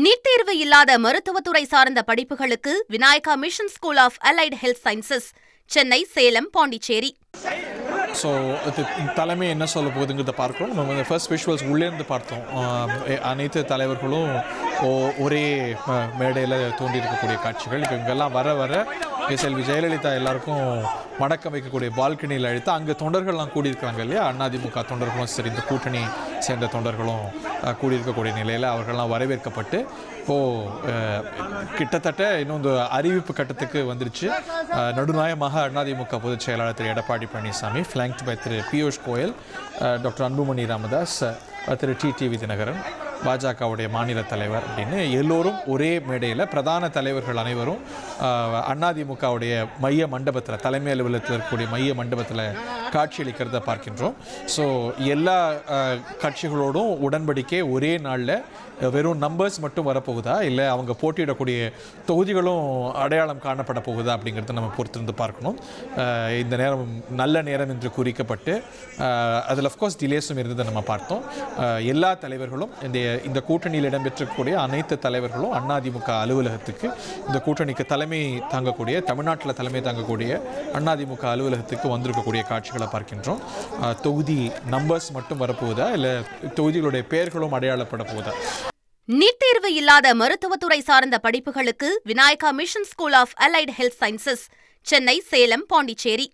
NEET தேர்வு இல்லாத மருத்துவத்துறை சார்ந்த படிப்புகளுக்கு Vinayaka Mission School of Allied Health Sciences, Chennai, Salem, Pondicherry. So அது தலைமை என்ன சொல்ல போகுதுங்கிறத பார்க்குறோம். நம்ம இந்த ஃபர்ஸ்ட் விஷுவல்ஸ் உள்ளேருந்து பார்த்தோம். அனைத்து தலைவர்களும் ஒரே மேடையில் தோன்றியிருக்கக்கூடிய காட்சிகள். இங்கெல்லாம் வர வர செல்வி ஜெயலலிதா எல்லாருக்கும் வணக்கம் வைக்கக்கூடிய பால்கனியில் அழைத்து அங்கே தொண்டர்கள்லாம் கூடியிருக்காங்க இல்லையா. அதிமுக தொண்டர்களும் சரி, இந்த கூட்டணி சேர்ந்த தொண்டர்களும் கூடியிருக்கக்கூடிய நிலையில் அவர்கள்லாம் வரவேற்கப்பட்டு இப்போது கிட்டத்தட்ட இன்னும் இந்த அறிவிப்பு கட்டத்துக்கு வந்துருச்சு. நடுநாயகமாக அதிமுக பொதுச் செயலாளர் Thiru Edappadi Palaniswami, flanked by Thiru Piyush Goyal, doctor Anbumani Ramadoss, Thiru TTV Dhinakaran, பாஜகவுடைய மாநில தலைவர் அப்படின்னு எல்லோரும் ஒரே மேடையில், பிரதான தலைவர்கள் அனைவரும் அதிமுகவுடைய மைய மண்டபத்தில், தலைமை அலுவலகத்தில் இருக்கக்கூடிய மைய மண்டபத்தில் காட்சியளிக்கிறத பார்க்கின்றோம். ஸோ எல்லா கட்சிகளோடும் உடன்படிக்கை ஒரே நாளில் வெறும் நம்பர்ஸ் மட்டும் வரப்போகுதா, இல்லை அவங்க போட்டியிடக்கூடிய தொகுதிகளும் அடையாளம் காணப்பட போகுதா அப்படிங்கிறத நம்ம பொறுத்திருந்து பார்க்கணும். இந்த நேரம் நல்ல நேரம் என்று குறிக்கப்பட்டு அதில் அஃப்கோர்ஸ் டிலேஸும் இருந்ததை நம்ம பார்த்தோம். எல்லா தலைவர்களும் இந்த கூட்டணியில் இடம்பெற்றக்கூடிய அனைத்து தலைவர்களும் அதிமுக அலுவலகத்துக்கு, இந்த கூட்டணிக்கு தலைமை தாங்கக்கூடிய, தமிழ்நாட்டில் தலைமை தாங்கக்கூடிய அதிமுக அலுவலகத்துக்கு வந்திருக்கக்கூடிய காட்சிகளை பார்க்கின்றோம். தொகுதி நம்பர்ஸ் மட்டும் வரப்போகுதா, இல்லை தொகுதிகளுடைய பெயர்களும் அடையாளப்பட போகுதா? நீட் தேர்வு இல்லாத மருத்துவத்துறை சார்ந்த படிப்புகளுக்கு Vinayaka Mission School of Allied Health Sciences, Chennai, Salem, Pondicherry.